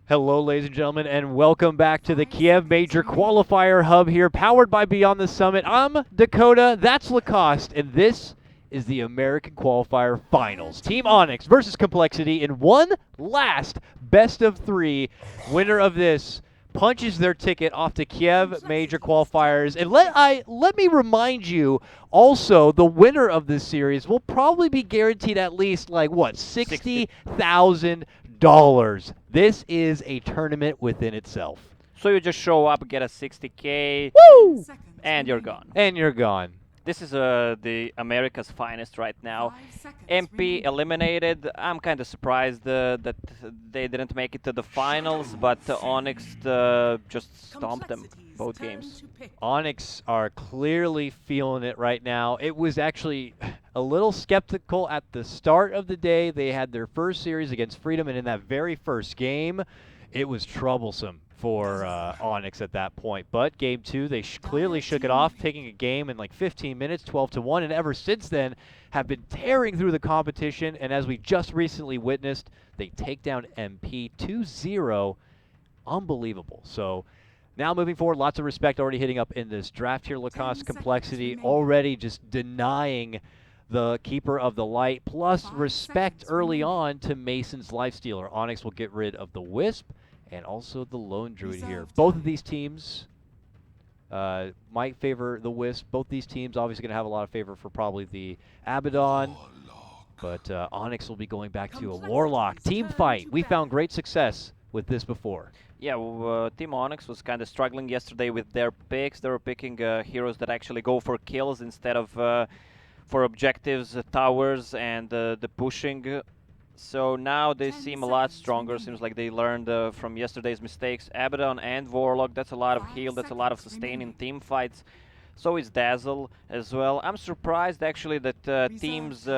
Hello, ladies and gentlemen, and welcome back to the Kiev Major Qualifier Hub here, powered by Beyond the Summit. I'm Dakota, that's Lacoste, and this is the American Qualifier Finals. Team Onyx versus compLexity in one last best of three. Winner of this punches their ticket off to Kiev Major Qualifiers. And let me remind you, also, the winner of this series will probably be guaranteed at least, like, what, $60,000. This is a tournament within itself. So you just show up, get a 60K, Woo! and you're gone. And you're gone. This is the America's finest right now. MP eliminated. I'm kind of surprised that they didn't make it to the finals, but Onyx just stomped them both games. Onyx are clearly feeling it right now. It was actually a little skeptical at the start of the day. They had their first series against Freedom, and in that very first game, it was troublesome for Onyx at that point. But game two, they clearly shook it off, taking a game in like 15 minutes, 12-1, and ever since then have been tearing through the competition. And as we just recently witnessed, they take down MP 2-0. Unbelievable. So now moving forward, lots of respect already hitting up in this draft here. Lacoste compLexity already just denying the Keeper of the Light, plus respect early on to Mason's Lifestealer. Onyx will get rid of the Wisp and also the Lone Druid here. Both of these teams might favor the Wisp. Both these teams obviously going to have a lot of favor for probably the Abaddon. But Onyx will be going back to a Warlock. Team fight. We found great success with this before. Yeah, Team Onyx was kind of struggling yesterday with their picks. They were picking heroes that actually go for kills instead of for objectives, towers, and the pushing. So now they seem a lot stronger. Seems like they learned from yesterday's mistakes. Abaddon and Warlock, that's a lot of heal, that's a lot of sustain in team fights. So is Dazzle as well. I'm surprised actually that teams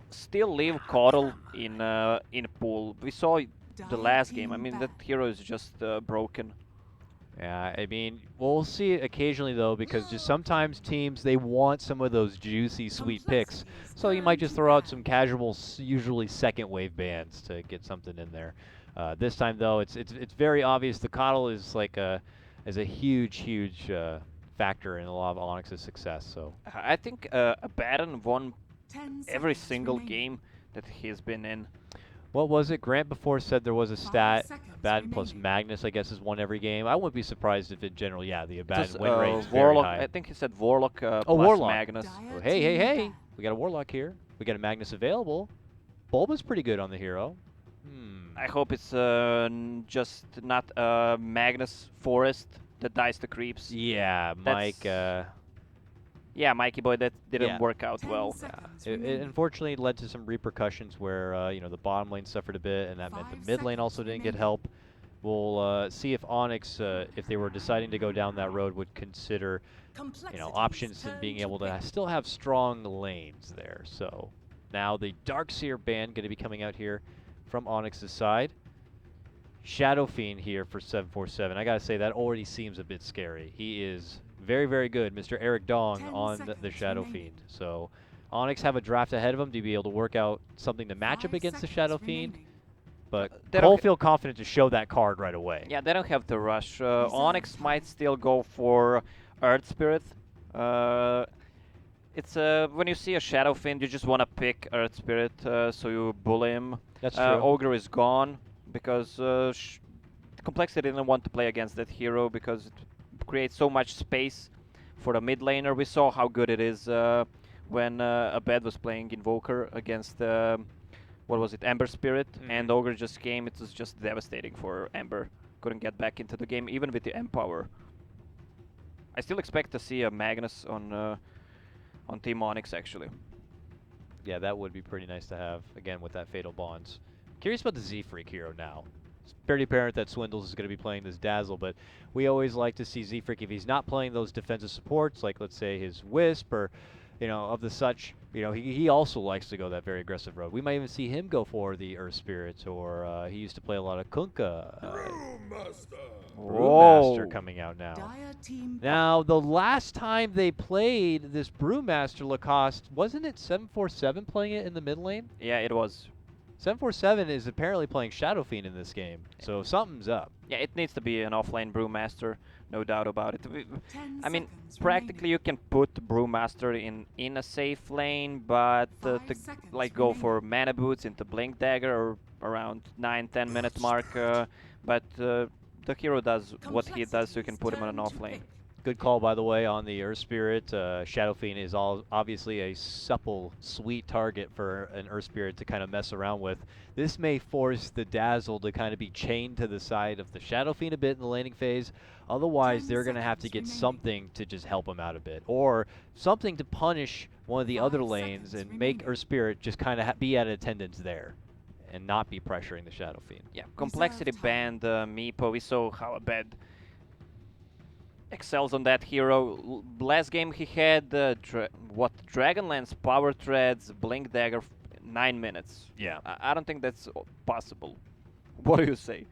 still leave Coddle in pool. We saw the last game. I mean, that hero is just broken. Yeah, I mean, we'll see it occasionally, though, because just sometimes teams, they want some of those juicy, sweet picks. So you might just throw out some casual, usually second-wave bans to get something in there. This time, though, it's very obvious the Coddle is like a huge factor in a lot of Onyx's success. So I think Abaddon won every single game that he's been in. what was it? Grant before said there was a stat, Abaddon plus Magnus, I guess, has won every game. I wouldn't be surprised if in general, yeah, the Abaddon win rate is very Warlock, high. I think he said Warlock plus Warlock. Magnus. Oh, hey, we got a Warlock here. We got a Magnus available. Bulba's pretty good on the hero. I hope it's just not Magnus Forest that dies to creeps. Yeah, Mike. Yeah, Mikey boy, that didn't work out well. It unfortunately led to some repercussions where you know, the bottom lane suffered a bit, and that meant the mid lane also didn't get help. We'll see if Onyx, if they were deciding to go down that road, would consider, you know, options and being able to still have strong lanes there. So now the Darkseer ban going to be coming out here from Onyx's side. Shadow Fiend here for 747. I gotta say, that already seems a bit scary. He is very good, Mr. Eric Dong on the Shadow Fiend. So Onyx have a draft ahead of him to be able to work out something to match up against the Shadow Fiend. But they don't feel confident to show that card right away. Yeah, they don't have to rush. Onyx might still go for Earth Spirit. It's when you see a Shadow Fiend, you just want to pick Earth Spirit, so you bully him. That's true. Ogre is gone because compLexity didn't want to play against that hero because it creates so much space for the mid laner. We saw how good it is when Abed was playing Invoker against what was it, Ember Spirit, and Ogre just came. It was just devastating for Ember. Couldn't get back into the game even with the Empower. I still expect to see a Magnus on Team Onyx actually. Yeah, that would be pretty nice to have, again, with that Fatal Bonds. Curious about the Z-Freak hero now. It's pretty apparent that Swindles is going to be playing this Dazzle, but we always like to see Z-Freak, if he's not playing those defensive supports, like let's say his Wisp or, you know, of the such, you know, he also likes to go that very aggressive road. We might even see him go for the Earth Spirits, or he used to play a lot of Kunkka. Brewmaster coming out now. Now, the last time they played this Brewmaster Lacoste, wasn't it 747 playing it in the mid lane? Yeah, it was. 747 is apparently playing Shadow Fiend in this game, so something's up. Yeah, it needs to be an offlane Brewmaster, no doubt about it. 10 I mean, seconds practically remaining. you can put Brewmaster in a safe lane, but 5 to seconds like go for remaining. mana boots into Blink Dagger or around 9-10 minute mark, but the hero does what he does, so you can Complexity's put him on an turn to offlane. pick. Good call, by the way, on the Earth Spirit. Shadow Fiend is obviously a supple, sweet target for an Earth Spirit to kind of mess around with. This may force the Dazzle to kind of be chained to the side of the Shadow Fiend a bit in the laning phase. Otherwise, 10 they're going to have to seconds get remaining. something to just help him out a bit. Or something to punish one of the other 5 lanes seconds and make remaining. Earth Spirit just kind of be at attendance there and not be pressuring the Shadow Fiend. Yeah, complexity Reserve banned Meepo. We saw how bad excels on that hero. Last game he had Dragonlance Power Threads, Blink Dagger, 9 minutes. Yeah. I don't think that's possible. What do you say?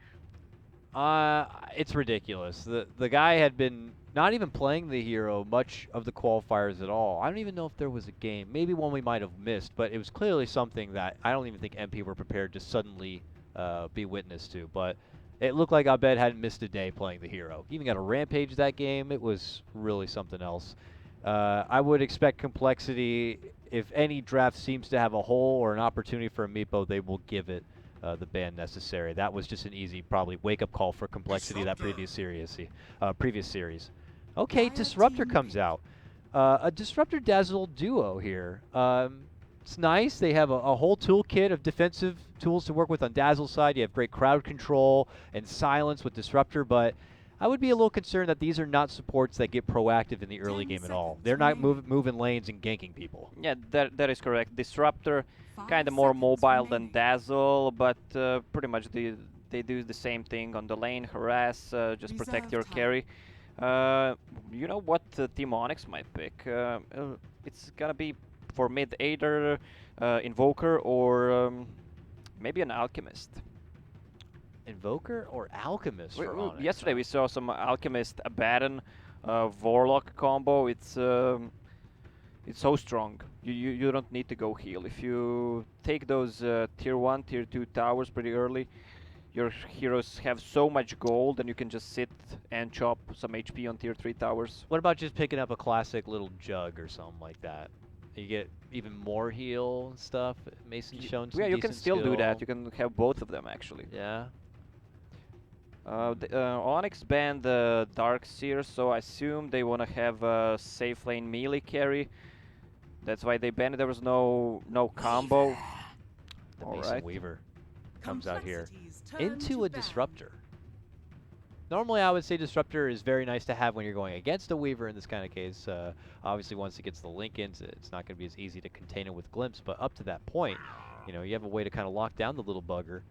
It's ridiculous. The guy had been not even playing the hero much of the qualifiers at all. I don't even know if there was a game, maybe one we might have missed, but it was clearly something that I don't even think MP were prepared to suddenly be witness to. But it looked like Abed hadn't missed a day playing the hero. He even got a rampage that game. It was really something else. I would expect complexity. If any draft seems to have a hole or an opportunity for a Meepo, they will give it the ban necessary. That was just an easy, probably wake-up call for complexity that previous series. Okay, Dire Disruptor team comes pick. out. A Disruptor Dazzle duo here. It's nice. They have a whole toolkit of defensive tools to work with on Dazzle's side. You have great crowd control and silence with Disruptor, but I would be a little concerned that these are not supports that get proactive in the early 10 game at all. seconds They're not remaining. moving lanes and ganking people. Yeah, that is correct. Disruptor, 5 kind of more seconds mobile than remaining. Dazzle, but pretty much they do the same thing on the lane, harass, just protect Reserve your time. carry. You know what Team Onyx might pick? It's gonna be for mid either Invoker or maybe an Alchemist. Invoker or Alchemist for Onyx? Yesterday we saw some Alchemist Abaddon Warlock combo. It's so strong. You don't need to go heal. If you take those tier 1, tier 2 towers pretty early, your heroes have so much gold and you can just sit and chop some HP on tier 3 towers. What about just picking up a classic little jug or something like that? You get even more heal and stuff. Mason's shown some Yeah, you can decent still do that. skill. You can have both of them actually. Yeah. Onyx banned the Darkseer, so I assume they want to have a safe lane melee carry. That's why they banned it. There was no combo. The All Mason right. Weaver comes out here Complexity's turn into to a ban. Disruptor. Normally, I would say Disruptor is very nice to have when you're going against a Weaver in this kind of case. Obviously, once it gets the Lincolns, it's not going to be as easy to contain it with Glimpse, but up to that point, you know, you have a way to kind of lock down the little bugger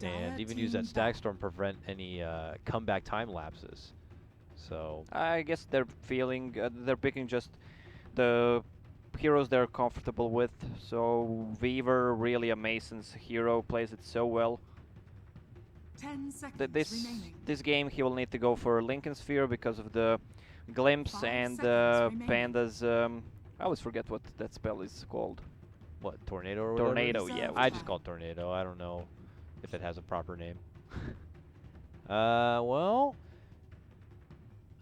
and Dire even use team that Stag back. Storm to prevent any comeback time lapses. So, I guess they're they're picking just the heroes they're comfortable with. So Weaver, really a Mason's hero, plays it so well. 10 seconds remaining. This game he will need to go for Lincoln Sphere because of the glimpse 5 and seconds remaining. pandas. I always forget what that spell is called. what, Tornado or whatever? Tornado, yeah. Reserve I time. just call it Tornado. I don't know if it has a proper name. Well,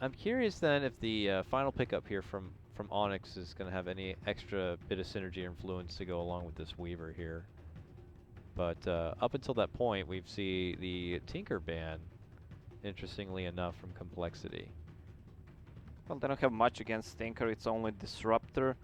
I'm curious then if the final pickup here from Onyx is going to have any extra bit of synergy or influence to go along with this Weaver here. But up until that point, we've seen the Tinker ban, interestingly enough, from complexity. Well, they don't have much against Tinker. It's only Disruptor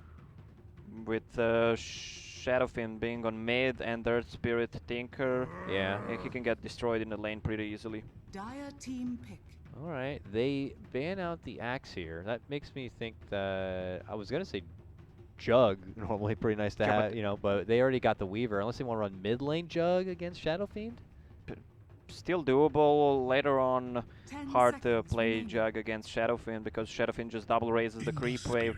with Shadowfin being on mid and Earth Spirit Tinker. Yeah. He can get destroyed in the lane pretty easily. Dire team pick. All right, they ban out the Axe here. That makes me think that I was gonna say Jug, normally pretty nice to Yeah, have, but you know, but they already got the Weaver. Unless they want to run mid lane Jug against Shadow Fiend. Still doable. Later on, 10 hard to seconds play remaining. Jug against Shadowfin because Shadowfin just double raises the creep wave.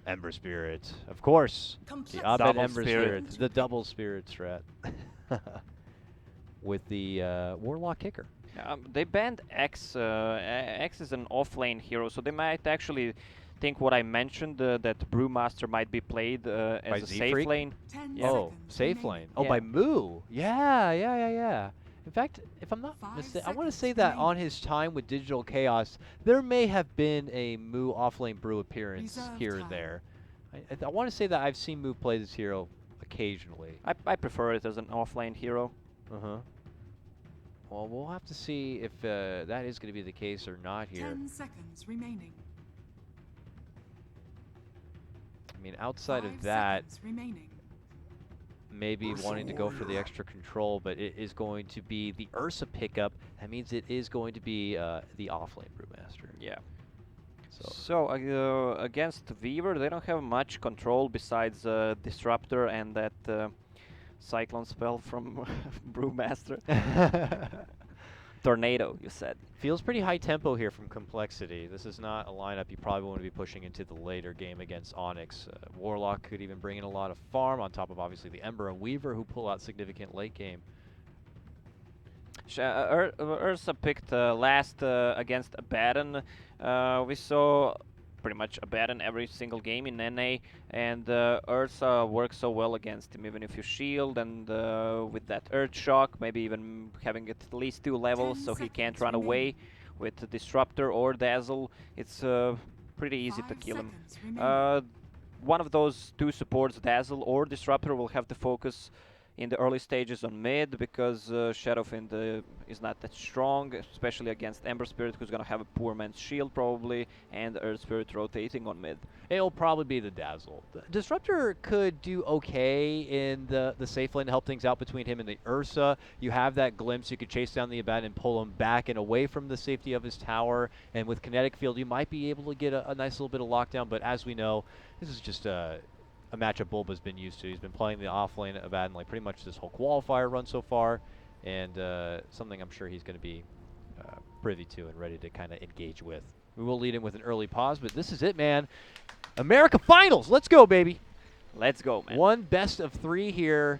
Ember Spirit, of course. The Complexity. Abed Double Ember Spirit. Spirit, the double Spirit strat. With the Warlock Kicker. They banned X. X is an offlane hero, so they might actually think what I mentioned, that Brewmaster might be played By as a safe Z-Freak? lane. 10 Yeah. Oh, seconds safe remaining. lane. Oh, Yeah. by Moo. Yeah. In fact, if I'm not 5 mistaken, I want to seconds say that on remaining. his time with Digital Chaos, there may have been a Moo offlane brew appearance Reserve here and time. there. I want to say that I've seen Moo play this hero occasionally. I prefer it as an offlane hero. Uh-huh. Well, we'll have to see if that is going to be the case or not here. 10 seconds remaining. I mean, outside 5 of that, seconds remaining. maybe wanting to go for the extra control, but it is going to be the Ursa pickup. That means it is going to be the offlane Brewmaster. Yeah. So So against Weaver, they don't have much control besides Disruptor and that Cyclone spell from Brewmaster. Tornado, you said. feels pretty high tempo here from compLexity. This is not a lineup you probably want to be pushing into the later game against Onyx. Warlock could even bring in a lot of farm on top of obviously the Ember and Weaver who pull out significant late game. Ursa picked last against Abaddon. We saw pretty much Abaddon every single game in NA, and Ursa works so well against him, even if you shield and with that Earth Shock, maybe even having at least 2 levels 10 so he can't seconds run away remaining. with the Disruptor or Dazzle. It's pretty easy to 5 kill him. seconds remaining. One of those 2 supports, Dazzle or Disruptor, will have to focus in the early stages on mid because Shadowfiend is not that strong, especially against Ember Spirit, who's gonna have a poor man's shield probably, and Earth Spirit rotating on mid. It'll probably be the Dazzle. The Disruptor could do okay in the safe lane to help things out between him and the Ursa. You have that glimpse. You could chase down the Abaddon and pull him back and away from the safety of his tower. And with Kinetic Field, you might be able to get a nice little bit of lockdown. But as we know, this is just a matchup Bulba's been used to. He's been playing the offlane Abaddon like pretty much this whole qualifier run so far. And something I'm sure he's going to be privy to and ready to kind of engage with. We will lead in with an early pause, but this is it, man. America Finals! Let's go, baby! Let's go, man. One best of 3 here,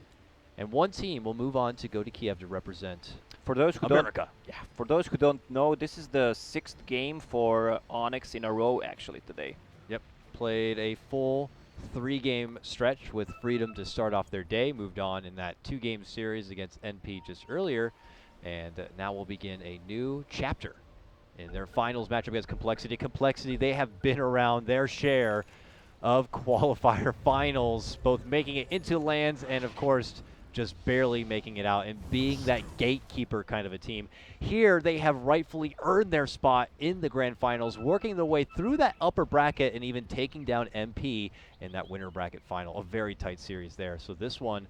and one team will move on to go to Kiev to represent For those who America. for those who don't know, this is the 6th game for Onyx in a row actually today. Yep, played a full 3-game stretch with Freedom to start off their day. Moved on in that 2-game series against NP just earlier, and now we'll begin a new chapter in their finals matchup against compLexity. compLexity, they have been around their share of qualifier finals, both making it into lands and, of course, just barely making it out and being that gatekeeper kind of a team. Here, they have rightfully earned their spot in the grand finals, working their way through that upper bracket and even taking down MP in that winner bracket final. A very tight series there. So this one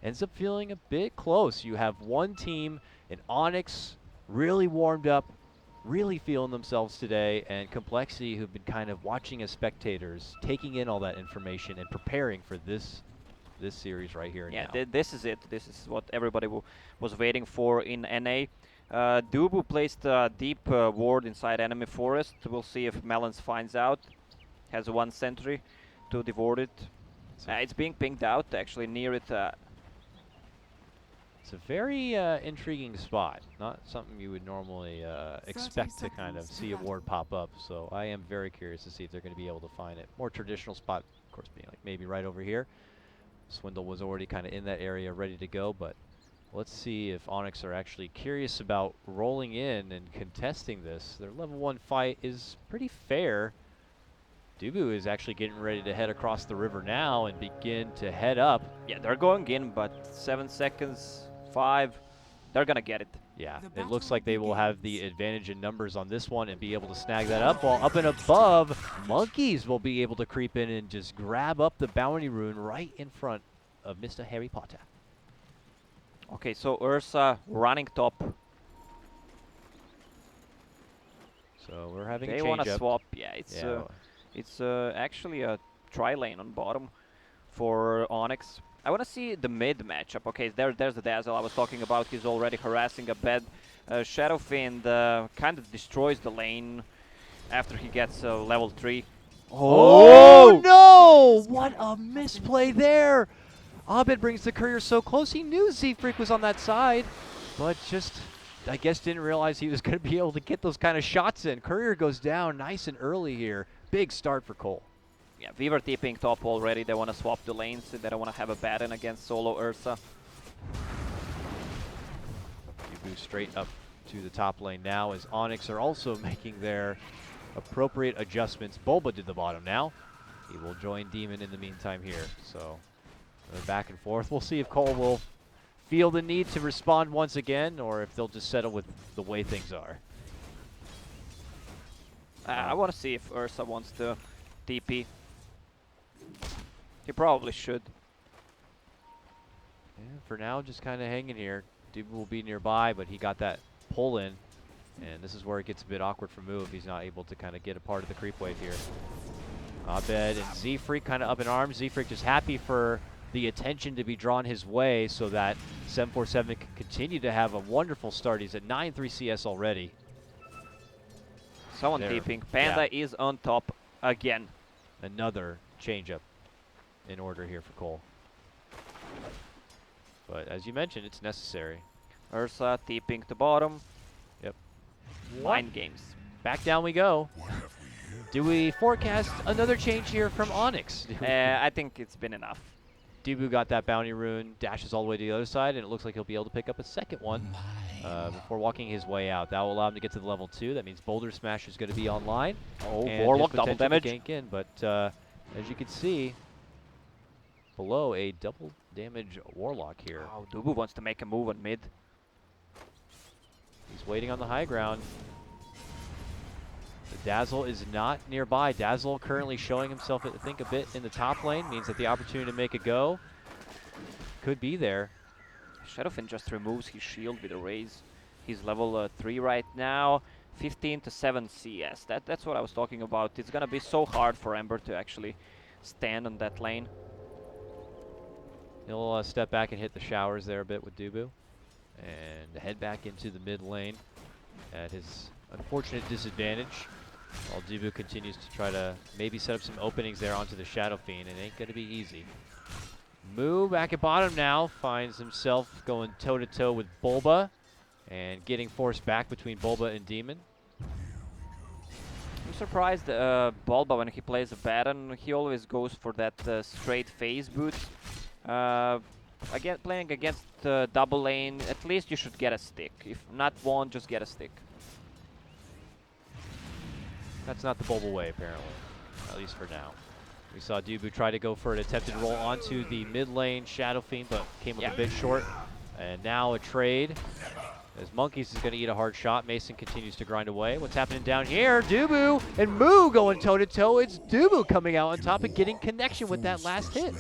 ends up feeling a bit close. You have one team in Onyx really warmed up, really feeling themselves today, and compLexity, who've been kind of watching as spectators, taking in all that information and preparing for this series right here and Yeah, now. this is it. This is what everybody was waiting for in NA. Dubu placed a deep ward inside enemy forest. We'll see if Melons finds out. Has 1 sentry to devour it. It's being pinged out actually near it. It's a very intriguing spot. Not something you would normally expect to kind of seconds to see a battle. ward pop up. So I am very curious to see if they're going to be able to find it. More traditional spot, of course, being like maybe right over here. Swindle was already kind of in that area ready to go, but let's see if Onyx are actually curious about rolling in and contesting this. Their level 1 fight is pretty fair. Dubu is actually getting ready to head across the river now and begin to head up. Yeah, they're going in, but 7 seconds, 5, they're gonna get it. Yeah, The it looks battle like they will have begins. the advantage in numbers on this one and be able to snag that up, while up and above, Monkeys will be able to creep in and just grab up the bounty rune right in front of Mr. Harry Potter. Okay, so Ursa running top. So we're having a They change wanna up. swap. Yeah, it's actually a tri lane on bottom for Onyx. I want to see the mid matchup. Okay, there's the Dazzle I was talking about. He's already harassing a bed. Shadowfiend kind of destroys the lane after he gets level 3. Oh no! What a misplay there! Abed brings the courier so close. He knew Z-Freak was on that side, but just, I guess, didn't realize he was going to be able to get those kind of shots in. Courier goes down nice and early here. big start for Cole. Yeah, Weaver TPing top already. They want to swap the lanes. They don't want to have a Baron against solo Ursa. Dubu straight up to the top lane now as Onyx are also making their appropriate adjustments. Bulba did the bottom now. He will join Demon in the meantime here. So they're back and forth. We'll see if Cole will feel the need to respond once again or if they'll just settle with the way things are. I want to see if Ursa wants to TP. He probably should. Yeah, for now, just kind of hanging here. Dubu will be nearby, but he got that pull in. And this is where it gets a bit awkward for Mu if he's not able to kind of get a part of the creep wave here. Abed and Z-Freak kind of up in arms. Z-Freak just happy for the attention to be drawn his way so that 747 can continue to have a wonderful start. He's at 9-3 CS already. Someone There. TPing. Panda is on top again. Another changeup in order here for Cole. But as you mentioned, it's necessary. Ursa TPing to bottom. Yep. Mind games. Back down we go. Do we forecast another change here from Onyx? I think it's been enough. Dubu got that bounty rune, dashes all the way to the other side, and it looks like he'll be able to pick up a second one before walking his way out. That will allow him to get to the level 2. That means Boulder Smash is going to be online. Oh, and Warlock his double potential to damage. gank in, but as you can see, below a double damage Warlock here. Wow, Dubu wants to make a move on mid. He's waiting on the high ground. The Dazzle is not nearby. Dazzle currently showing himself, I think, a bit in the top lane. Means that the opportunity to make a go could be there. Shadowfin just removes his shield with a raise. He's level 3 right now. 15 to 7 CS. That's what I was talking about. It's gonna be so hard for Ember to actually stand on that lane. He'll step back and hit the showers there a bit with Dubu. And head back into the mid lane at his unfortunate disadvantage. While Dubu continues to try to maybe set up some openings there onto the Shadow Fiend. It ain't going to be easy. Mu back at bottom now. Finds himself going toe-to-toe with Bulba. And getting forced back between Bulba and Demon. I'm surprised Bulba, when he plays a Baron, he always goes for that straight phase boot. Again, playing against double lane, at least you should get a stick. If not one, just get a stick. That's not the Bulba way, apparently. At least for now. We saw Dubu try to go for an attempted roll onto the mid lane Shadow Fiend, but came up a bit short. And now a trade. As Monkeys is going to eat a hard shot. Mason continues to grind away. What's happening down here? Dubu and Mu going toe-to-toe. It's Dubu coming out on top and getting connection with that last hit.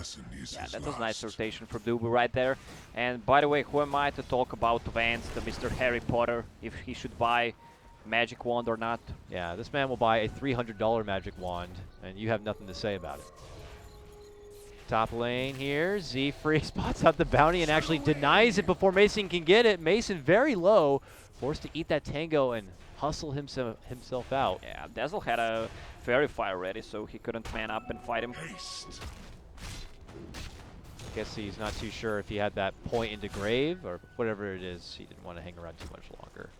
Yeah, that was nice rotation from Dubu right there. And by the way, who am I to talk about Vance, the Mr. Harry Potter, if he should buy magic wand or not? Yeah, this man will buy a $300 magic wand, and you have nothing to say about it. Top lane here, Z-Freak spots out the bounty and actually denies it before Mason can get it. Mason very low, forced to eat that tango and hustle himself out. Yeah, Dazzle had a Fairy Fire ready, so he couldn't man up and fight him. Guess he's not too sure if he had that point into grave or whatever it is. He didn't want to hang around too much longer.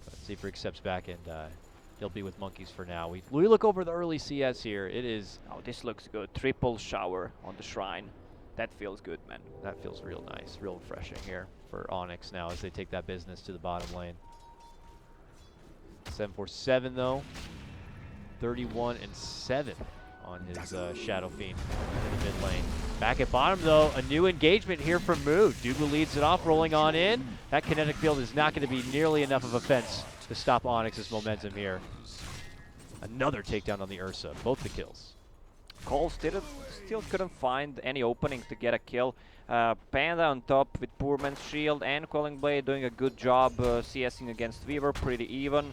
But Z-Freak steps back and he'll be with Monkeys for now. We look over the early CS here. It is... Oh, this looks good. Triple shower on the shrine. That feels good, man. That feels real nice, real refreshing here for Onyx now as they take that business to the bottom lane. 747 though, 31-7 on his Shadow Fiend in the mid lane. Back at bottom though, a new engagement here from Mu. Dubu leads it off, rolling on in. That kinetic field is not going to be nearly enough of a fence to stop Onyx's momentum here. Another takedown on the Ursa, both the kills. Cole still couldn't find any opening to get a kill. Panda on top with Poor Man's Shield and Quelling Blade doing a good job CSing against Weaver, pretty even.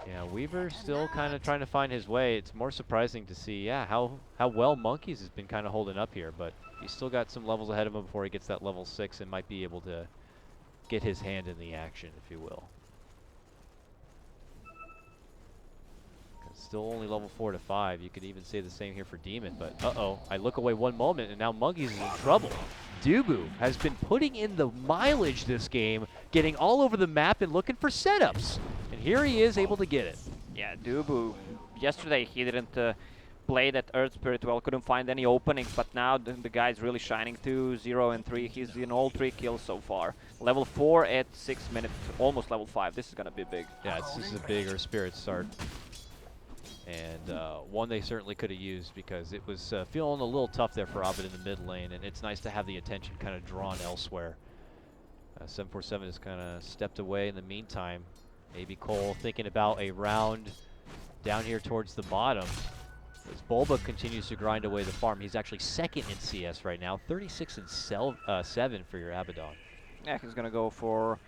Yeah, Weaver still kind of trying to find his way. It's more surprising to see, yeah, how well Monkeys has been kind of holding up here, but he's still got some levels ahead of him before he gets that level 6 and might be able to get his hand in the action, if you will. Still only level 4 to 5. You could even say the same here for Demon, but uh-oh. I look away one moment and now Monkeys is in trouble. Dubu has been putting in the mileage this game, getting all over the map and looking for setups. And here he is able to get it. Yeah, Dubu, yesterday he didn't play that Earth Spirit well, couldn't find any openings, but now the guy's really shining too. 0 and 3, he's in all 3 kills so far. Level 4 at 6 minutes, almost level 5. This is gonna be big. Yeah, this is a bigger Spirit start. And one they certainly could have used because it was feeling a little tough there for Abed in the mid lane, and it's nice to have the attention kind of drawn elsewhere. 747 has kind of stepped away in the meantime. Maybe Cole thinking about a round down here towards the bottom. As Bulba continues to grind away the farm, he's actually second in CS right now, 36 and 7 for your Abaddon. Yeah, he's gonna go for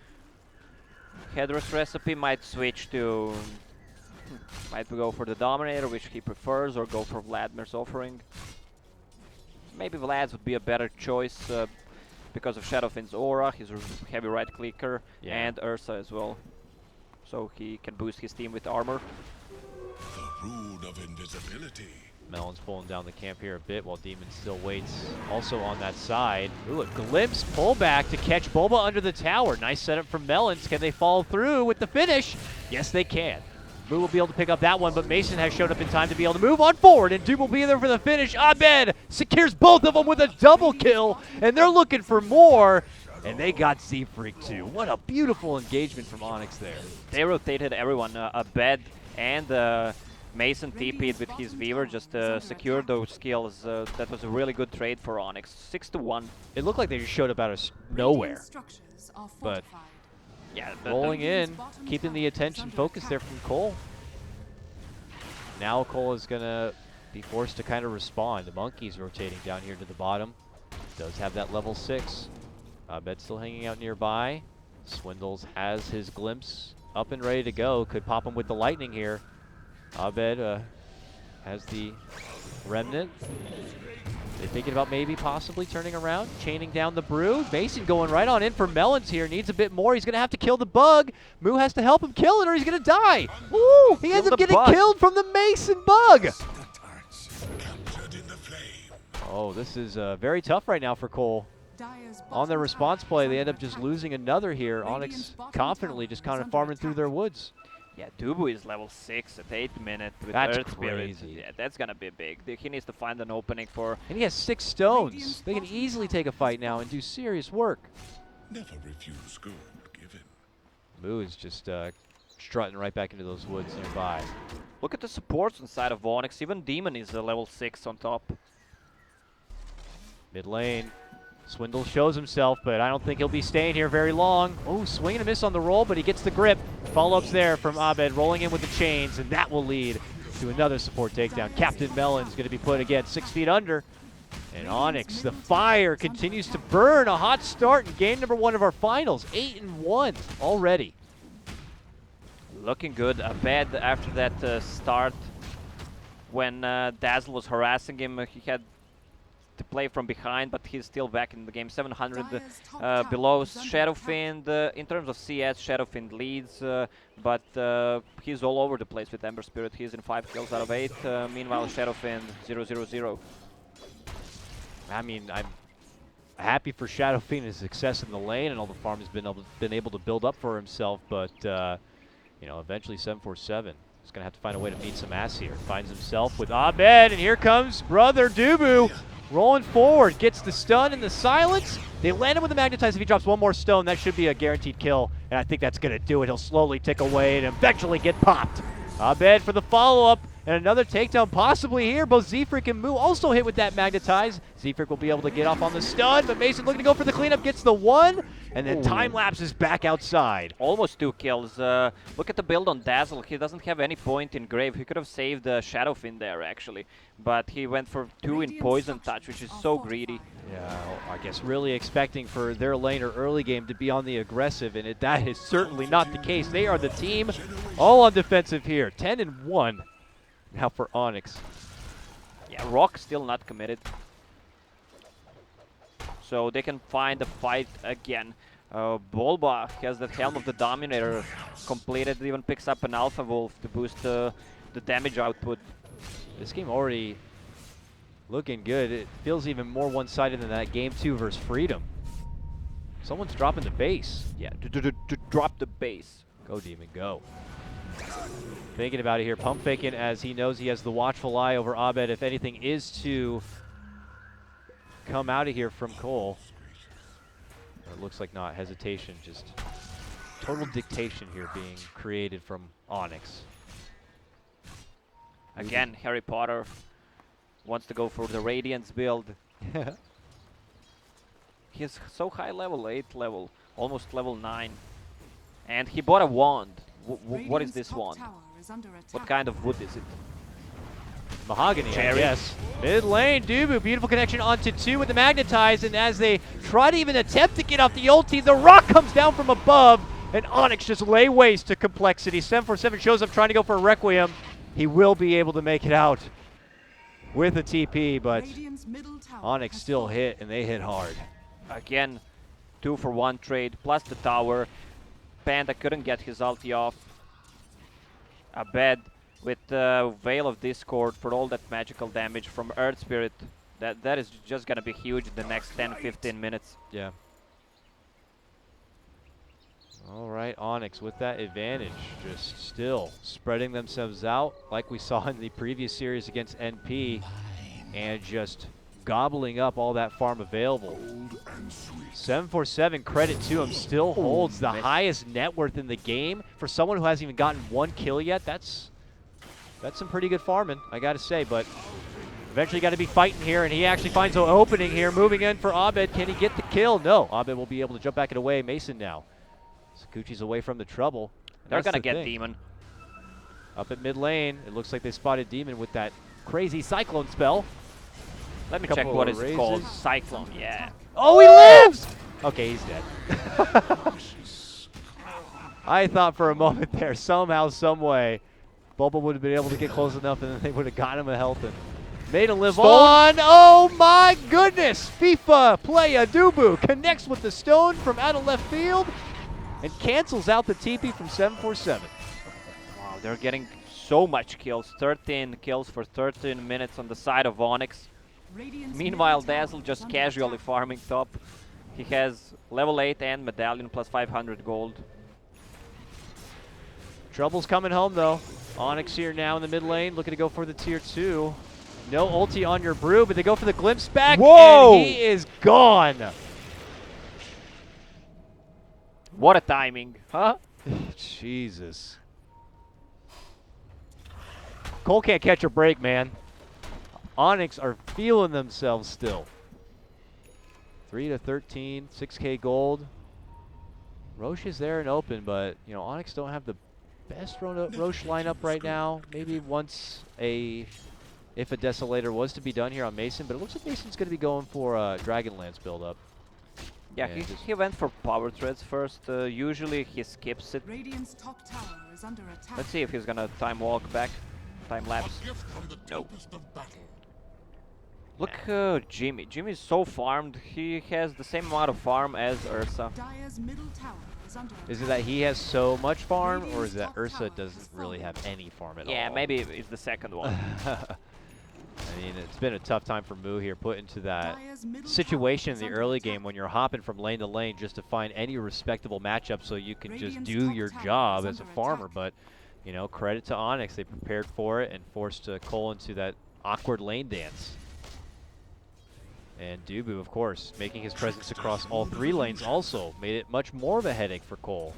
Headrest recipe, might switch to, might go for the Dominator, which he prefers, or go for Vladimir's offering. Maybe Vlad's would be a better choice because of Shadowfin's aura, he's a heavy right clicker, and Ursa as well. So he can boost his team with armor. The rune of invisibility. Melon's pulling down the camp here a bit while Demon still waits. Also on that side. Ooh, a glimpse pullback to catch Bulba under the tower. Nice setup from Melons. Can they follow through with the finish? Yes, they can. Moo will be able to pick up that one, but Mason has showed up in time to be able to move on forward, and Duke will be there for the finish. Abed secures both of them with a double kill, and they're looking for more. And they got Z-Freak too. What a beautiful engagement from Onyx there. They rotated everyone. Abed and Mason TP'd with his Weaver, just secured those kills. That was a really good trade for Onyx. 6-1. It looked like they just showed up out of nowhere. But yeah, rolling in, keeping the attention focused there from Cole. Now Cole is going to be forced to kind of respond. The Monkey's rotating down here to the bottom. Does have that level 6. Abed still hanging out nearby. Swindles has his glimpse up and ready to go. Could pop him with the lightning here. Abed has the remnant. They're thinking about maybe possibly turning around, chaining down the Brood. Mason going right on in for Melons here. Needs a bit more. He's going to have to kill the bug. Moo has to help him kill it or he's going to die. Woo! He ends up getting killed from the Mason bug. Oh, this is very tough right now for Cole. On their response play, they end up just losing another here. Onyx confidently just kind of farming through their woods. Yeah, Dubu is level 6 at 8 minutes with That's Earth Spirit. crazy. Yeah, that's gonna be big. He needs to find an opening for... And he has 6 stones. They can easily take a fight now and do serious work. Never refuse gold given. Moo is just strutting right back into those woods nearby. Look at the supports inside of Onyx. Even Demon is a level 6 on top. Mid lane. Swindle shows himself, but I don't think he'll be staying here very long. Oh, swing and a miss on the roll, but he gets the grip. Follow-ups there from Abed, rolling in with the chains, and that will lead to another support takedown. Captain Melon's going to be put again 6 feet under. And Onyx, the fire continues to burn. A hot start in game number 1 of our finals. 8-1 already. Looking good. Abed, after that start, when Dazzle was harassing him, he had to play from behind, but he's still back in the game. 700 below Shadowfiend. In terms of CS, Shadowfiend leads, but he's all over the place with Ember Spirit. He's in 5 kills out of 8. Meanwhile, Shadowfiend 0-0-0. I mean, I'm happy for Shadowfiend and his success in the lane, and all the farm has been able to build up for himself. But you know, eventually 747 is going to have to find a way to meet some ass here. Finds himself with Abed, and here comes brother Dubu. Rolling forward, gets the stun and the silence. They land him with the magnetize. If he drops one more stone, that should be a guaranteed kill. And I think that's going to do it. He'll slowly tick away and eventually get popped. Abed for the follow-up. And another takedown possibly here. Both Z-Freak and Moo also hit with that magnetize. Z-Freak will be able to get off on the stun, but Mason looking to go for the cleanup, gets the 1, and then time lapses back outside. Almost 2 kills. Look at the build on Dazzle. He doesn't have any point in Grave. He could have saved Shadowfiend there, actually. But he went for 2 in Poison Touch, which is so greedy. Yeah, well, I guess really expecting for their laner early game to be on the aggressive, and that is certainly not the case. They are the team all on defensive here. 10-1 now for Onyx. Yeah, Rock still not committed. So they can find a fight again. Bulba has the Helm of the Dominator completed, even picks up an Alpha Wolf to boost the damage output. This game already looking good. It feels even more one-sided than that game 2 versus Freedom. Someone's dropping the base. Yeah, to drop the base. Go, Demon, go. Thinking about it here, pump faking as he knows he has the watchful eye over Abed if anything is to come out of here from Cole. Or it looks like not. Hesitation, just total dictation here being created from Onyx. Again, Harry Potter wants to go for the Radiance build. He's so high level, 8 level, almost level 9. And he bought a wand. What is this wand? What kind of wood is it? Mahogany, I Cherry. guess. Mid lane, Dubu, beautiful connection onto 2 with the Magnetize, and as they try to even attempt to get off the ulti, the rock comes down from above, and Onyx just lay waste to compLexity. 747 shows up trying to go for a Requiem. He will be able to make it out with a TP, but Onyx still hit, and they hit hard. Again, 2-for-1 trade, plus the tower. Panda couldn't get his ulti off. Abed with Veil of Discord for all that magical damage from Earth Spirit. That is just gonna be huge in the next 10-15 minutes. Yeah. All right, Onyx with that advantage, just still spreading themselves out like we saw in the previous series against NP, and just gobbling up all that farm available. 747, credit to him, still holds the highest net worth in the game. For someone who hasn't even gotten 1 kill yet, that's some pretty good farming, I gotta say, but eventually got to be fighting here, and he actually finds an opening here, moving in for Abed. Can he get the kill? No, Abed will be able to jump back and away. Mason now. Sakuchi's away from the trouble. They're gonna get thing. Demon. Up at mid lane, it looks like they spotted Demon with that crazy Cyclone spell. Let me check Couple what of is it called. raises. Cyclone, yeah. Oh, he lives! Okay, he's dead. I thought for a moment there, somehow, some way, Bubble would have been able to get close enough, and then they would have gotten him a health and made him live on. Oh my goodness! FIFA playa Dubu connects with the stone from out of left field and cancels out the TP from 747. Wow, they're getting so much kills. 13 kills for 13 minutes on the side of Onyx. Meanwhile, Dazzle just casually farming top. He has level 8 and medallion plus 500 gold. Trouble's coming home though. Onyx here now in the mid lane, looking to go for the tier 2. No ulti on your brew, but they go for the glimpse back, Whoa! and he is gone. What a timing, huh? Jesus. Cole can't catch a break, man. Onyx are feeling themselves still. 3-13, 6K gold. Roche is there and open, but you know Onyx don't have the best Roche lineup right now. Maybe once if a Desolator was to be done here on Mason, but it looks like Mason's going to be going for a Dragonlance build-up. Yeah, And he went for power treads first. Usually he skips it. Radiant's top tower is under attack. Let's see if he's gonna time walk back, time lapse. Gift from the No. tempest of battle. Look, Jimmy. Jimmy's so farmed. He has the same amount of farm as Ursa. Dire's middle tower is under attack. Is it that he has so much farm, or is it that Ursa doesn't really have any farm at all? Yeah, maybe it's the second one. I mean, it's been a tough time for Moo here, put into that Dire's middle situation in tower the is early under game when you're hopping from lane to lane just to find any respectable matchup so you can just Radiant's do top your tower job is as a under farmer. attack. But, you know, credit to Onyx. They prepared for it and forced Cole into that awkward lane dance. And Dubu, of course, making his presence across all 3 lanes also made it much more of a headache for Cole.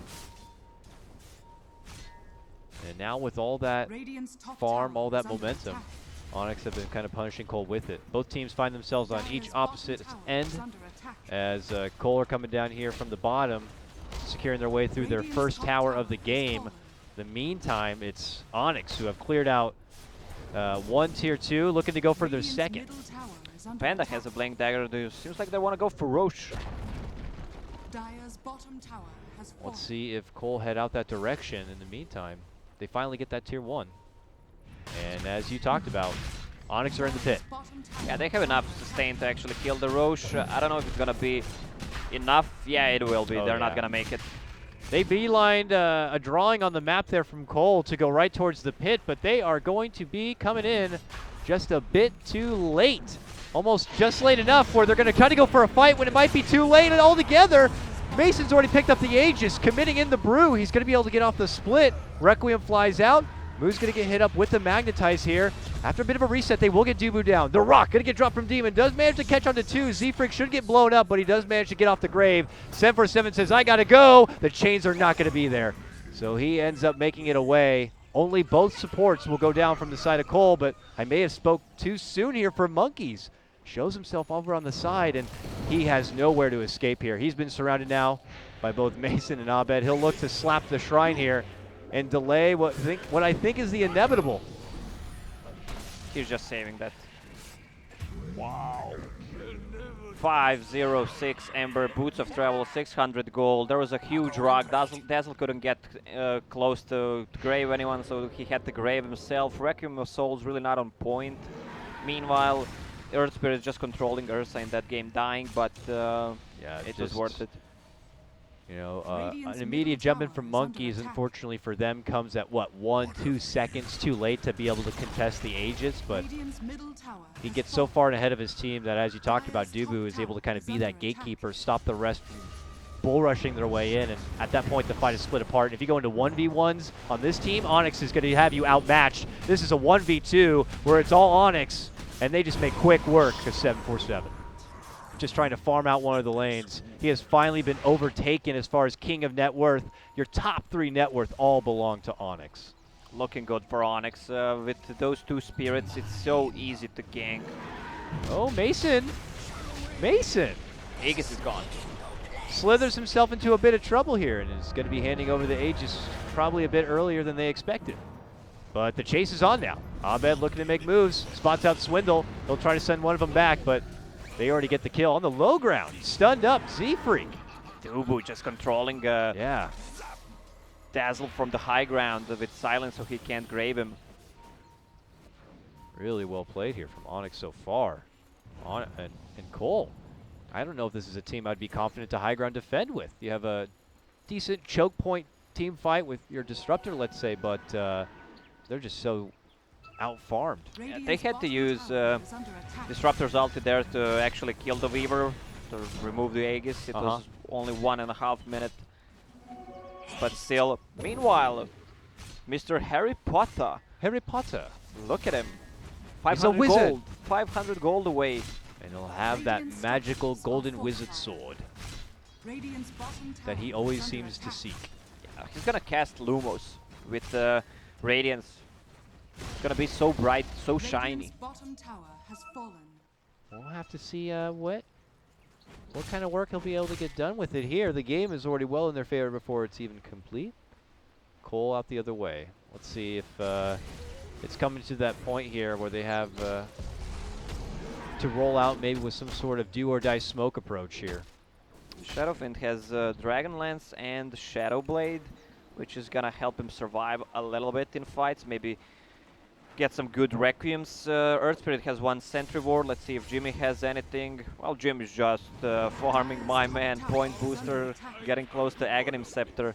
And now with all that Radiant's top farm, tower all that is under momentum, attack. Onyx have been kind of punishing Cole with it. Both teams find themselves on each Dire's opposite bottom tower end is under attack. as Cole are coming down here from the bottom, securing their way through their Radiant's first top tower tower of the has game. fallen. The meantime, it's Onyx who have cleared out 1 tier 2, looking to go for their Radiant's second. middle tower is under Panda attack. has a Blink Dagger. Seems like they want to go for Roche. Dire's bottom tower has fallen. Let's see if Cole head out that direction. In the meantime, they finally get that tier 1. And as you talked about, Onyx are in the pit. Dire's bottom tower Yeah, they have enough sustain to actually kill the Roche. I don't know if it's gonna be enough. Yeah, it will be. Oh, They're not yeah. gonna make it. They beelined a drawing on the map there from Cole to go right towards the pit, but they are going to be coming in just a bit too late. Almost just late enough where they're going to try to go for a fight when it might be too late altogether. Mason's already picked up the Aegis, committing in the brew. He's going to be able to get off the split. Requiem flies out. Moo's going to get hit up with the Magnetize here. After a bit of a reset, they will get Dubu down. The Rock going to get dropped from Demon. Does manage to catch onto 2. Z-Freak should get blown up, but he does manage to get off the grave. 747 says, I got to go. The chains are not going to be there. So he ends up making it away. Only both supports will go down from the side of Cole, but I may have spoke too soon here for Monkeys. Shows himself over on the side, and he has nowhere to escape here. He's been surrounded now by both Mason and Abed. He'll look to slap the shrine here and delay what I think is the inevitable. He's just saving that. Wow. 506 Ember, Boots of Travel, 600 gold. There was a huge rock. Dazzle couldn't get close to grave anyone, so he had to grave himself. Requiem of Souls really not on point. Meanwhile, Earth Spirit just controlling Ursa in that game, dying, but Yeah, it was worth it. You know, an immediate jump in from Monkeys, unfortunately for them, comes at what, 1-2 seconds too late to be able to contest the Aegis, but he gets so far ahead of his team that, as you talked about, Dubu is able to kind of be that gatekeeper, stop the rest from bull rushing their way in, and at that point the fight is split apart. If you go into 1v1s on this team, Onyx is going to have you outmatched. This is a 1v2 where it's all Onyx, and they just make quick work of 747. Just trying to farm out one of the lanes. He has finally been overtaken as far as king of net worth. Your top 3 net worth all belong to Onyx. Looking good for Onyx. With those 2 spirits, it's so easy to gank. Oh, Mason. Mason. Aegis is gone. Slithers himself into a bit of trouble here and is going to be handing over the Aegis probably a bit earlier than they expected. But the chase is on now. Abed looking to make moves. Spots out Swindle. He'll try to send one of them back, but they already get the kill on the low ground. Stunned up, Z-Freak. Dubu just controlling Yeah. Dazzle from the high ground with silence so he can't grave him. Really well played here from Onyx so far. And Cole. I don't know if this is a team I'd be confident to high ground defend with. You have a decent choke point team fight with your Disruptor, let's say, but they're just so out-farmed. Yeah, they had to use Disruptor's ulti there to actually kill the Weaver, to remove the Aegis. It was only 1.5 minutes. But still, meanwhile, Mr. Harry Potter. Harry Potter. Look at him. He's a 500 wizard. gold. 500 gold away. And he'll have that magical golden wizard sword that he always seems to seek. Yeah, he's gonna cast Lumos with Radiance. It's gonna be so bright, so shiny. We'll have to see what kind of work he'll be able to get done with it here. The game is already well in their favor before it's even complete. Cole out the other way. Let's see if it's coming to that point here where they have to roll out maybe with some sort of do or die smoke approach here. Shadowfiend has Dragon Lance and Shadow Blade, which is gonna help him survive a little bit in fights. Maybe get some good Requiems. Earth Spirit has 1 Sentry Ward. Let's see if Jimmy has anything. Well, Jim is just farming my man. Point booster, getting close to Aghanim Scepter.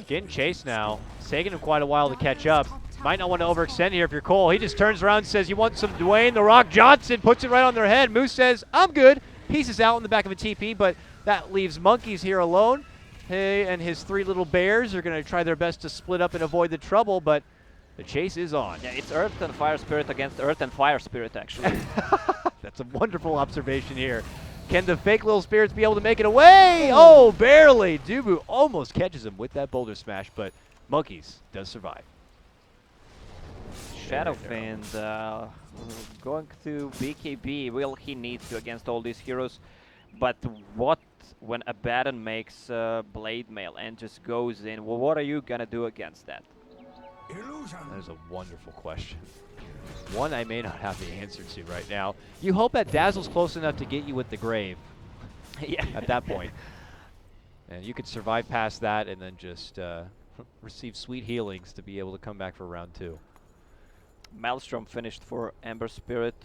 Getting chased now. It's taking him quite a while to catch up. Might not want to overextend here if you're Cole. He just turns around and says, you want some Dwayne The Rock Johnson? Puts it right on their head. Moose says, I'm good. Pieces out in the back of a TP, but that leaves Monkeys here alone. He and his 3 little bears are going to try their best to split up and avoid the trouble, but the chase is on. Yeah, it's Earth and Fire Spirit against Earth and Fire Spirit, actually. That's a wonderful observation here. Can the fake little spirits be able to make it away? Oh, barely. Dubu almost catches him with that boulder smash, but Monkeys does survive. Shadowfiend going to BKB. Well, he needs to against all these heroes. But what when Abaddon makes Blade Mail and just goes in? Well, what are you going to do against that? That is a wonderful question. One I may not have the answer to right now. You hope that Dazzle's close enough to get you with the grave. Yeah. At that point. And you could survive past that and then just receive sweet healings to be able to come back for round 2. Maelstrom finished for Ember Spirit.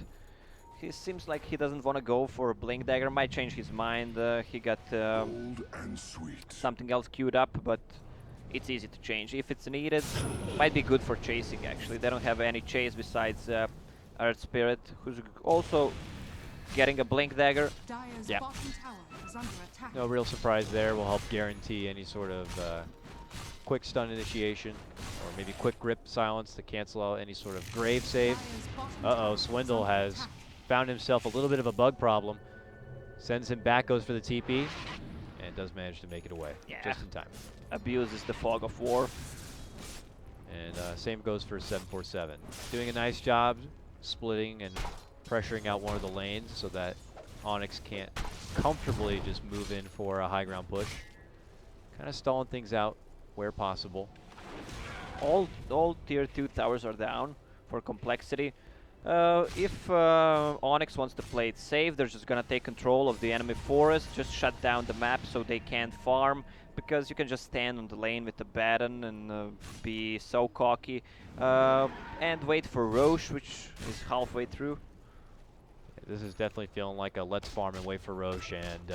He seems like he doesn't want to go for Blink Dagger. Might change his mind. He got something else queued up, but it's easy to change. If it's needed, might be good for chasing, actually. They don't have any chase besides Earth Spirit, who's also getting a Blink Dagger. Dire's Yeah. bottom tower has is under attack. No real surprise there. Will help guarantee any sort of quick stun initiation, or maybe quick grip silence to cancel out any sort of grave save. Dire's bottom Uh-oh, tower is Swindle under has attack. found himself a little bit of a bug problem. Sends him back, goes for the TP, and does manage to make it away just in time. Abuses the fog of war. And same goes for 747. Doing a nice job splitting and pressuring out one of the lanes so that Onyx can't comfortably just move in for a high ground push. Kind of stalling things out where possible. All tier 2 towers are down for complexity. If Onyx wants to play it safe, they're just gonna take control of the enemy forest, just shut down the map so they can't farm, because you can just stand on the lane with the baton and be so cocky, and wait for Roche, which is halfway through. This is definitely feeling like a let's farm and wait for Roche and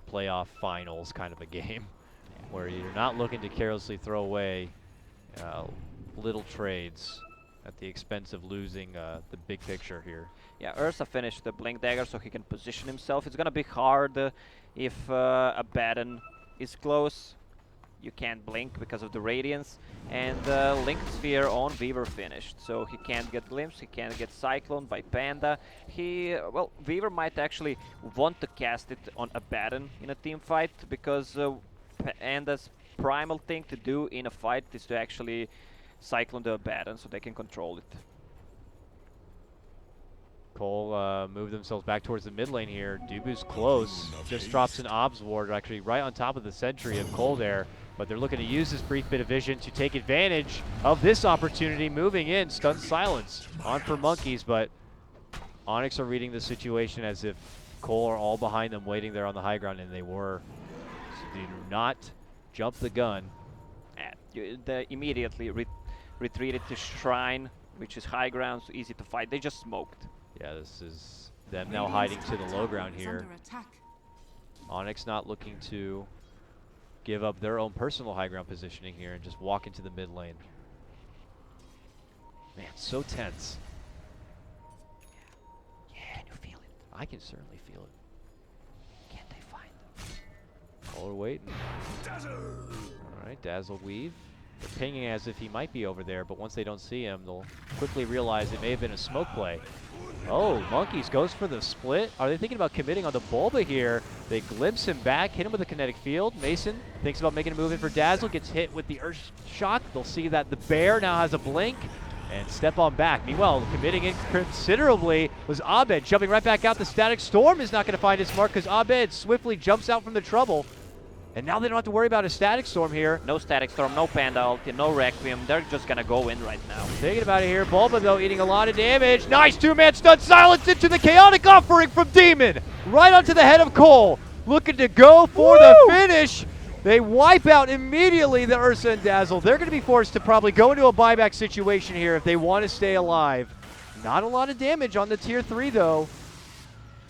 playoff finals kind of a game, where you're not looking to carelessly throw away little trades at the expense of losing the big picture here. Yeah, Ursa finished the Blink Dagger so he can position himself. It's gonna be hard if a baton is close. You can't blink because of the radiance. And Linked Sphere on Weaver finished, so he can't get Glimpse, he can't get Cyclone by Panda. Well, Weaver might actually want to cast it on a baton in a team fight, because Panda's primal thing to do in a fight is to actually Cyclone the baton so they can control it. Cole moved themselves back towards the mid lane here. Dubu's close. Just drops an Obs Ward actually right on top of the sentry of Cole there. But they're looking to use this brief bit of vision to take advantage of this opportunity. Moving in, stun silence on for Monkeys, but Onyx are reading the situation as if Cole are all behind them waiting there on the high ground, and they were. So do not jump the gun. They immediately retreated to Shrine, which is high ground, so easy to fight. They just smoked. Yeah, this is them now hiding to the low ground is here. under attack. Onyx not looking to give up their own personal high ground positioning here and just walk into the mid lane. Man, so tense. Yeah, can you feel it? I can certainly feel it. Can't they find them? Caller waiting. All right, Dazzle Weave. They're pinging as if he might be over there, but once they don't see him, they'll quickly realize it may have been a smoke play. Oh, Monkeys goes for the split. Are they thinking about committing on the Bulba here? They glimpse him back, hit him with a kinetic field. Mason thinks about making a move in for Dazzle, gets hit with the Earth Shock. They'll see that the Bear now has a blink and step on back. Meanwhile, committing in considerably was Abed, jumping right back out. The Static Storm is not going to find its mark because Abed swiftly jumps out from the trouble. And now they don't have to worry about a Static Storm here. No Static Storm, no Panda ulti, no Requiem. They're just gonna go in right now. Thinking about it here. Bulba, though, eating a lot of damage. Nice two-man stun silence into the Chaotic Offering from Demon. Right onto the head of Cole. Looking to go for the finish. They wipe out immediately the Ursa and Dazzle. They're going to be forced to probably go into a buyback situation here if they want to stay alive. Not a lot of damage on the tier 3, though.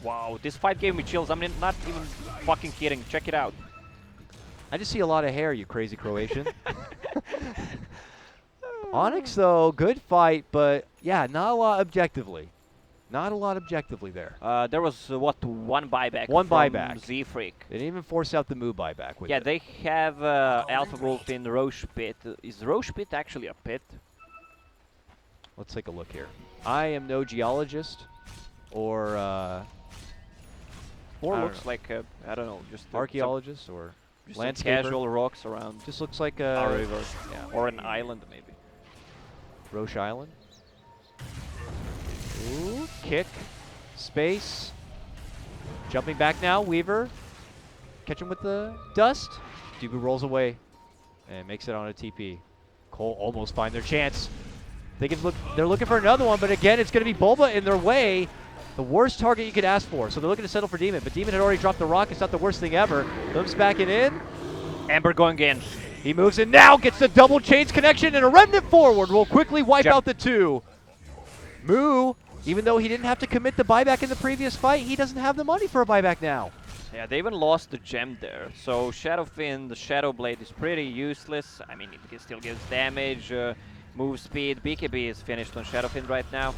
Wow, this fight gave me chills. I mean, not even fucking kidding. Check it out. I just see a lot of hair, you crazy Croatian. Onyx, though, good fight, but yeah, not a lot objectively. Not a lot objectively there. There was, what, one buyback One from buyback. Z-Freak. They didn't even force out the move buyback with Yeah, it. they have Alpha Wolf in Roche Pit. Is Roche Pit actually a pit? Let's take a look here. I am no geologist or Looks like, I don't know, just archaeologist or some landscaper. casual rocks around Just looks like our a river. yeah, Or an island, maybe. Roche Island. Ooh, kick, space. Jumping back now, Weaver. Catch him with the dust. Dubu rolls away and makes it on a TP. Cole almost find their chance. They're looking for another one, but again, it's going to be Bulba in their way. The worst target you could ask for. So they're looking to settle for Demon, but Demon had already dropped the rock. It's not the worst thing ever. Limps backing in. Ember going in. He moves in now, gets the double chains connection, and a Remnant forward will quickly wipe out the two. Moo, even though he didn't have to commit the buyback in the previous fight, he doesn't have the money for a buyback now. Yeah, they even lost the gem there. So Shadowfin, the Shadow Blade is pretty useless. I mean, it still gives damage. Move speed. BKB is finished on Shadowfiend right now.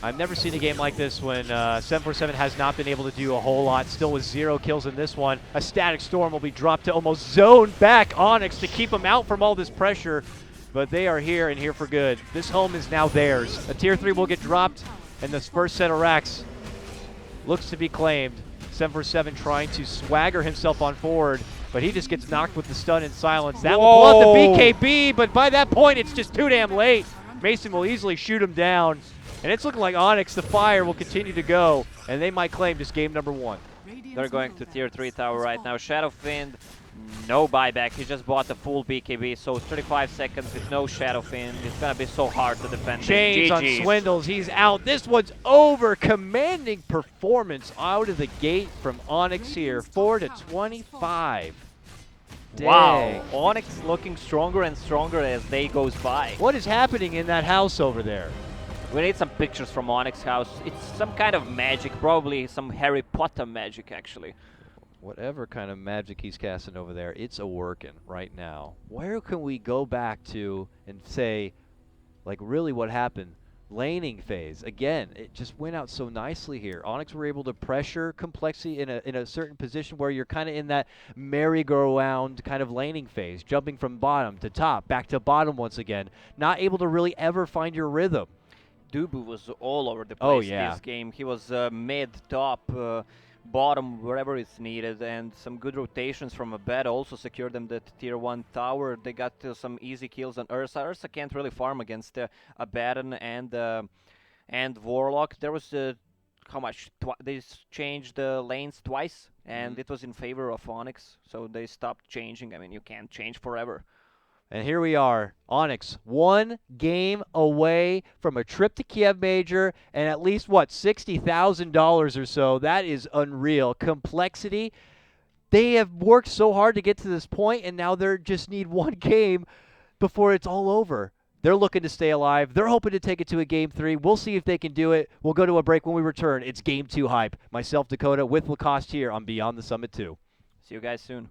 I've never seen a game like this when 747 has not been able to do a whole lot. Still with 0 kills in this one. A Static Storm will be dropped to almost zone back Onyx to keep him out from all this pressure. But they are here and here for good. This home is now theirs. A tier 3 will get dropped, and this first set of racks looks to be claimed. 747 trying to swagger himself on forward, but he just gets knocked with the stun and silence. That will pull out the BKB, but by that point, it's just too damn late. Mason will easily shoot him down, and it's looking like Onyx, the fire, will continue to go, and they might claim just game number 1. They're going to tier 3 tower right now. Shadowfiend, no buyback. He just bought the full BKB, so 35 seconds with no Shadowfiend. It's going to be so hard to defend. Chains on GG. Swindles. He's out. This one's over. Commanding performance out of the gate from Onyx here. 4-25. Wow. Dang. Onyx looking stronger and stronger as day goes by. What is happening in that house over there? We need some pictures from Onyx house. It's some kind of magic, probably some Harry Potter magic actually. Whatever kind of magic he's casting over there, it's a working right now. Where can we go back to and say, like, really what happened? Laning phase. Again, it just went out so nicely here. Onyx were able to pressure compLexity in a certain position where you're kind of in that merry-go-round kind of laning phase, jumping from bottom to top, back to bottom once again. Not able to really ever find your rhythm. Dubu was all over the Oh, place yeah. this game. He was mid, top, bottom, wherever it's needed, and some good rotations from a bed also secured them that tier 1 tower. They got some easy kills on Ursa. Ursa can't really farm against Abaddon and Warlock. There was how much? They changed the lanes twice, and it was in favor of Onyx, so they stopped changing. I mean, you can't change forever. And here we are, Onyx, 1 game away from a trip to Kiev Major and at least, what, $60,000 or so. That is unreal. compLexity, they have worked so hard to get to this point, and now they just need 1 game before it's all over. They're looking to stay alive. They're hoping to take it to a game 3. We'll see if they can do it. We'll go to a break. When we return, it's game 2 hype. Myself, Dakota, with Lacoste here on Beyond the Summit 2. See you guys soon.